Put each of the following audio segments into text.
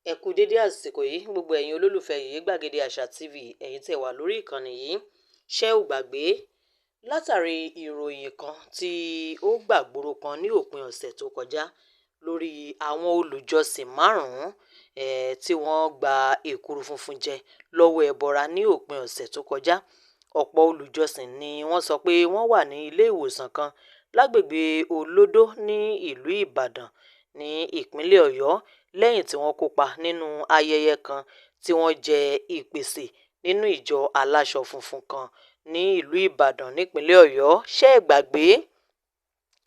Ẹ kú dédé àsìkò yìí, gbogbo ẹ̀yin olólùfẹ́ Yèyé Gbàgede Àṣà TV, ẹ̀yin tẹ́ wà lórí ìkànnì yìí. Ṣé ò gbàgbé látàrí ìròyìn kan tí ó gbàgbóró kan ní òpin ọ̀sẹ̀ tó kọjá lórí àwọn olùjọsìn márùn-ún tí wọ́n gba èkuru funfun jẹ lọ́wọ́ ẹbọra ní òpin ọ̀sẹ̀ tó kọjá. Ọ̀pọ̀ olùjọsìn ni wọ́n sọ pé wọ́n wà ní ilé ìwòsàn kan lágbègbè Olódó ní ìlú Ìbàdàn ní ìpínlẹ̀ Ọ̀yọ́ lẹ́yìn tí wọ́n kópa nínú ayẹyẹ kan tí wọ́n jẹ ìpèsè nínú ìjọ aláṣọ funfun kan ní ìlú Ìbàdàn nípínlẹ̀ Ọ̀yọ́. Ṣé ẹ gbàgbé?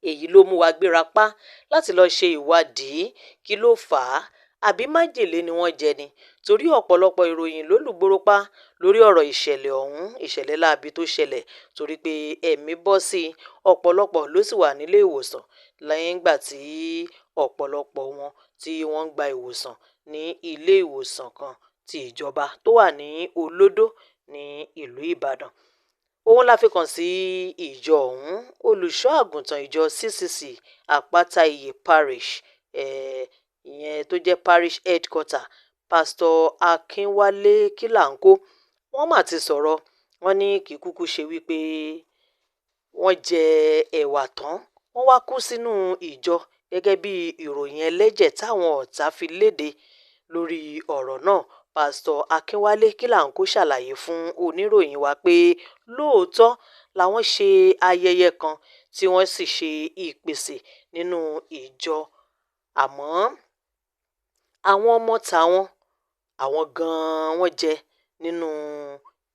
Èyí ló mú wa gbéra pa láti lọ ṣe ìwádìí kí ló fà á, àbí májèlé ni wọ́n jẹ ni? Torí ọ̀pọ̀lọpọ̀ ìròyìn ló lùgbòrò pa lórí ọ̀rọ̀ ìṣẹ̀lẹ̀ ọ̀hún, ìṣẹ̀lẹ̀ láabi tó ṣẹlẹ̀ torí pé ẹ̀mí bọ́ sí ọ̀pọ̀lọpọ̀ ló sì wà nílé ìwòsàn lẹ́yìn ìgbà tí ọ̀pọ̀lọpọ̀ wọn tí wọ́n ń gba ìwòsàn ní ilé ìwòsàn kan ti ìjọba tó wà ní Olódó ní ìlú Ìbàdàn. Òun la fi kàn sí ìjọ ọ̀hún, olùṣọ́ àgùntàn ìjọ CCC Àpáta Ìyè Parish, ìyẹn tó jẹ́ parish headquarter, Pastor Akínwálé Kílàńkó. Wọ́n mà ti sọ̀rọ̀, wọ́n ní kì í kúkú ṣe wípé wọ́n jẹ ẹ̀wà tán wọ́n wá kú sínú ìjọ gẹ́gẹ́ bí ìròyìn ẹlẹ́jẹ̀ táwọn ọ̀tá fi léde lórí ọ̀rọ̀ náà. Pastor Akínwálé Kílàńkó ṣàlàyé fún oníròyìn wa pé lóòótọ́ làwọn ṣe ayẹyẹ kan tí wọ́n sì ṣe ìpèsè nínú ìjọ, àmọ́ àwọn ọmọ tàwọn, àwọn gan-an wọ́n jẹ nínú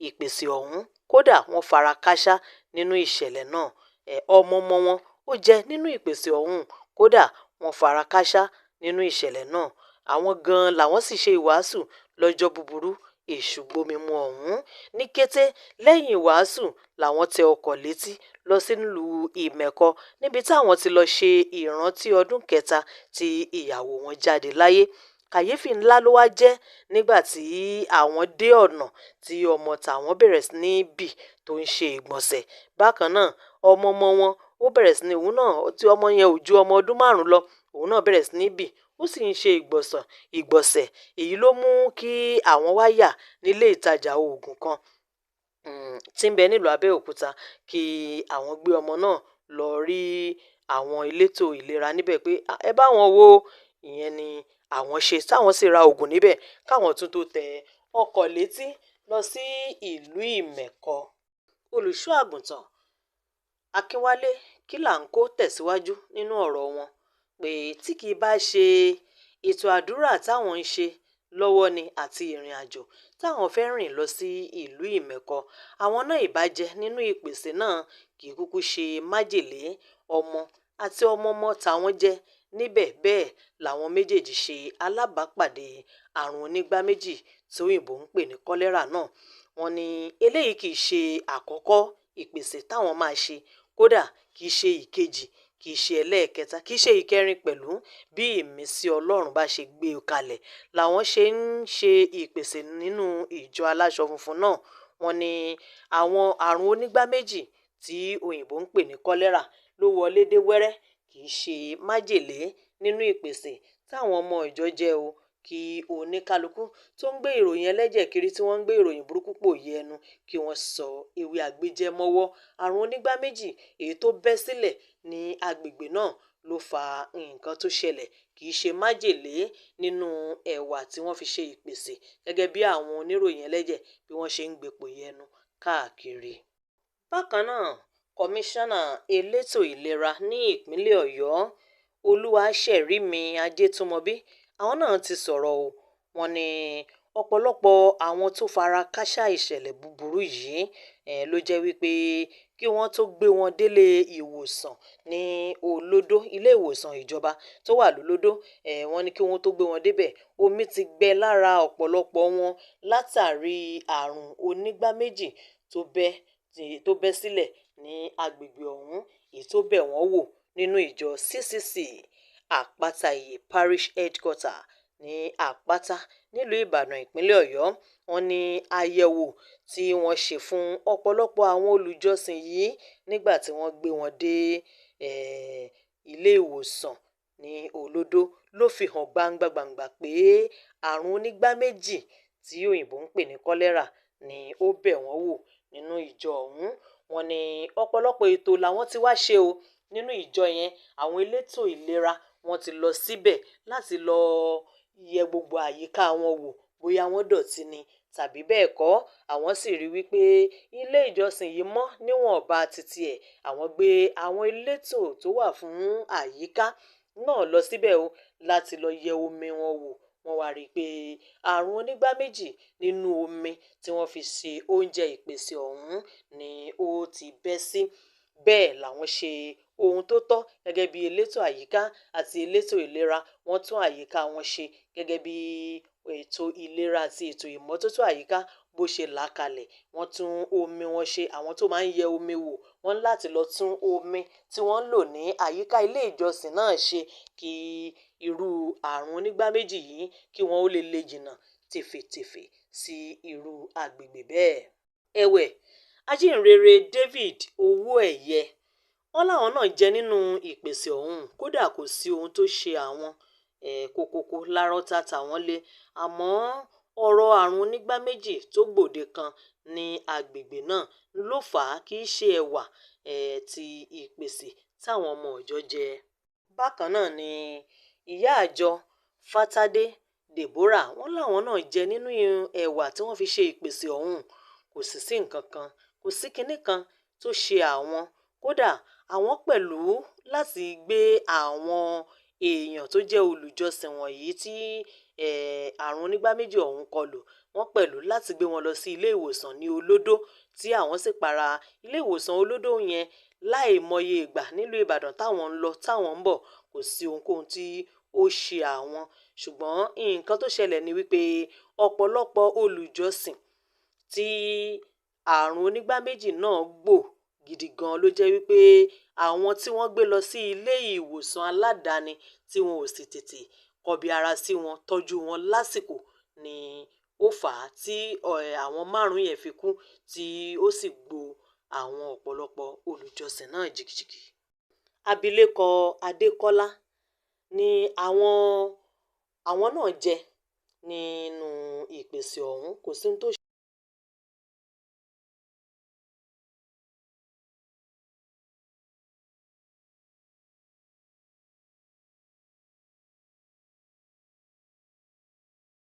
ìpèsè ọ̀hún. Kódà wọ́n fara kááṣá nínú ìṣẹ̀lẹ̀ náà. Ọmọ wọn ó jẹ nínú ìpèsè ọ̀hún, kódà wọ́n fara kááṣá nínú ìṣẹ̀lẹ̀ náà. Àwọn gan-an làwọn sì ṣe ìwàásù lọ́jọ́ búburú èṣù gbomimu ọ̀hún. Ní kété lẹ́yìn ìwàásù làwọn tẹ ọkọ̀ létí lọ sílùú Ìmẹ̀kọ níbi táwọn ti lọ ṣe ìrántí ọdún kẹta tí ìyàwó wọn jáde láyé. Kàyéfì ńlá ló wá jẹ́ nígbà tí àwọn dé ọ̀nà tí ọmọ tàwọn bẹ̀rẹ̀ sí ní bì tó ń ṣe ìgbọ̀nsẹ̀. Bákan náà ọmọ wọn ó bẹ̀rẹ̀ sí ní, òun náà tí ọmọ yẹn ò ju ọmọ ọdún 5 lọ, òun náà bẹ̀rẹ̀ sí ní bì ó sì ń ṣe ìgbọ̀nsẹ̀. Èyí ló mú kí àwọn wá yà nílé ìtajà oògùn kan tí ń bẹ nílùú Abẹ́òkúta kí àwọn gbé ọmọ náà lọ rí àwọn elétò ìlera níbẹ̀ pé ẹ bá wọn wo. Ìyẹn ni àwọn ṣe táwọn sì ra oògùn níbẹ̀ káwọn tún tó tẹ ọkọ̀ létí lọ sí ìlú Ìmẹ̀kọ. Olùṣọ́ àgùntàn Akínwálé Kílàńkó tẹ̀síwájú nínú ọ̀rọ̀ wọn pé tí kì í bá ṣe ètò àdúrà táwọn ń ṣe lọ́wọ́ ni àti ìrìn àjò táwọn fẹ́ rìn lọ sí ìlú Ìmẹ̀kọ, àwọn náà ìbàjẹ nínú ìpèsè náà kì í kúkú ṣe májèlé ọmọ àti ọmọ táwọn jẹ níbẹ̀. Bẹ́ẹ̀ làwọn méjèèjì ṣe alábàápàdé àrùn onígbá méjì tí òyìnbó ń pè ní kọ́lẹ́rà náà. Wọ́n ní eléyìí kì í ṣe àkọ́kọ́ ìpèsè táwọn máa ṣe, kódà kì í ṣe ìkejì, kì í ṣe ẹlẹ́ẹ̀kẹta, kì í ṣe ìkẹrin pẹ̀lú. Bí ìmísí Ọlọ́run bá ṣe gbé e kalẹ̀ làwọn ṣe ń ṣe ìpèsè nínú ìjọ aláṣọ funfun náà. Wọ́n ní àwọn àrùn onígbá méjì tí òyìnbó ń pè ní kọ́lẹ́rà ló wọlé dé wẹ́rẹ́, kì í ṣe májèlé nínú ìpèsè táwọn ọmọ ìjọ jẹ́ o. Kí oníkálukú tó ń gbé ìròyìn ẹlẹ́jẹ̀ kiri tí wọ́n ń gbé ìròyìn burúkú pòyì ẹnu kí wọ́n sọ ewé àgbéjẹ́ mọ́wọ́. Àrùn onígbá méjì èyí tó bẹ́ sílẹ̀ ní agbègbè náà ló fa nǹkan tó ṣẹlẹ̀, kì í ṣe májèlé nínú ẹ̀wà tí wọ́n fi ṣe ìpèsè gẹ́gẹ́ bí àwọn oníròyìn ẹlẹ́jẹ̀ bí wọ́n ṣe ń gbé pòyì ẹnu káàkiri. Bákan náà kọmíṣánná elétò ìlera ní ìpínlẹ̀ Ọ̀yọ́ Olúwaṣẹ̀rími Ajétúmọ̀bí, àwọn náà ti sọ̀rọ̀ o. Wọ́n ní ọ̀pọ̀lọpọ̀ àwọn tó fara kááṣá ìṣẹ̀lẹ̀ búburú yìí ló jẹ́ wípé kí wọ́n tó gbé wọn délé ìwòsàn ní Olódó, ilé ìwòsàn ìjọba tó wà lólódó, wọ́n ní kí wọ́n tó gbé wọn débẹ̀ omi ti gbẹ lára ọ̀pọ̀lọpọ̀ wọn látàrí àrùn onígbá méjì tó bẹ́ sílẹ̀ ní agbègbè ọ̀hún, èyí tó bẹ̀ wọ́n wò nínú ìjọ CCC Àpáta Ìyè Parish Headquarter ní Àpáta nílùú Ìbàdàn ìpínlẹ̀ Ọ̀yọ́. Wọ́n ní àyẹ̀wò tí wọ́n ṣe fún ọ̀pọ̀lọpọ̀ àwọn olùjọsìn yìí nígbà tí wọ́n gbé wọn dé ilé ìwòsàn ní Olódó ló fi hàn gbangba-gbàǹgbà pé àrùn onígbá méjì tí òyìnbó ń pè ní kọ́lẹ́rà ni ó bẹ̀ wọ́n wò nínú ìjọ ọ̀hún. Wọ́n ní ọ̀pọ̀lọpọ̀ ètò làwọn ti wá ṣe o nínú ìjọ yẹn. Àwọn elétò ìlera wọ́n ti lọ síbẹ̀ láti lọ yẹ gbogbo àyíká wọn wò bóyá wọ́n dọ̀tí ni tàbí bẹ́ẹ̀ kọ́. Àwọn sì rí wípé ilé ìjọsìn yìí mọ́ níwọ̀nba titi ẹ̀. Àwọn gbé àwọn elétò tó wà fún àyíká náà lọ síbẹ̀ o láti lọ yẹ omi wọn wò. Wọ́n wá rí i pé àrùn onígbá méjì nínú omi tí wọ́n fi ṣe oúnjẹ ìpèsè ọ̀hún ni ó ti bẹ́ sí. Bẹ́ẹ̀ làwọn ṣe ohun tó tọ́ gẹ́gẹ́ bí elétò àyíká àti elétò ìlera. Wọ́n tún àyíká wọn ṣe gẹ́gẹ́ bí ètò ìlera àti ètò ìmọ́tótó àyíká bó ṣe là kalẹ̀. Wọ́n tún omi wọn ṣe. Àwọn tó máa ń yẹ omi wò wọ́n ní láti lọ tún omi tí wọ́n ń lò ní àyíká ilé ìjọsìn náà ṣe kí irú àrùn onígbá méjì yìí kí wọ́n ó lè jìnnà tèfètèfè sí irú agbègbè bẹ́ẹ̀. Ẹ̀wẹ̀, ajínrere David Owóẹ̀yẹ, wọ́n láwọn náà jẹ́ nínú ìpèsè ọ̀hún. Kódà kò sí ohun tó ṣe àwọn kókókó lárọ́tà táwọn lé. Àmọ́ ọ̀rọ̀ àrùn onígbá méjì tó gbòde kan ní agbègbè náà ló fà á kì í ṣe ẹ̀wà ti ìpèsè táwọn ọmọ ìjọ jẹ. Bákan náà ni ìyá àjọ Fátádé Deborah, wọ́n láwọn náà jẹ nínú ẹ̀wà tí wọ́n fi ṣe ìpèsè ọ̀hún. Kò sì sí nǹkan kan, kò sí kinní kan tó ṣe àwọn. Kódà àwọn pẹ̀lú láti gbé àwọn èèyàn tó jẹ́ olùjọsìn wọ̀nyí tí àrùn onígbá méjì ọ̀hún kọlù, wọ́n pẹ̀lú láti gbé wọn lọ sí ilé ìwòsàn ní Olódó tí àwọn sì para ilé ìwòsàn Olódó yẹn láìmọye ìgbà nílùú Ìbàdàn táwọn ń lọ táwọn ń bọ̀. Kò sí ohunkóhun tí ó ṣe àwọn. Ṣùgbọ́n nǹkan tó ṣẹlẹ̀ ni wípé ọ̀pọ̀lọpọ̀ olùjọsìn tí àrùn onígbá méjì náà gbò gidi gan ló jẹ́ wípé àwọn tí wọ́n gbé lọ sí ilé ìwòsàn aládàáni tí wọn ò sì tètè kọbi ara sí wọn, tọ́jú wọn lásìkò ni ó fà á tí àwọn 5 yẹn fi kú tí ó sì gbo àwọn ọ̀pọ̀lọpọ̀ olùjọsìn náà jìgìjìgì. Abilékọ Adékọ́lá ni àwọn náà jẹ nínú ìpèsè ọ̀hún. Kò sí ohun tó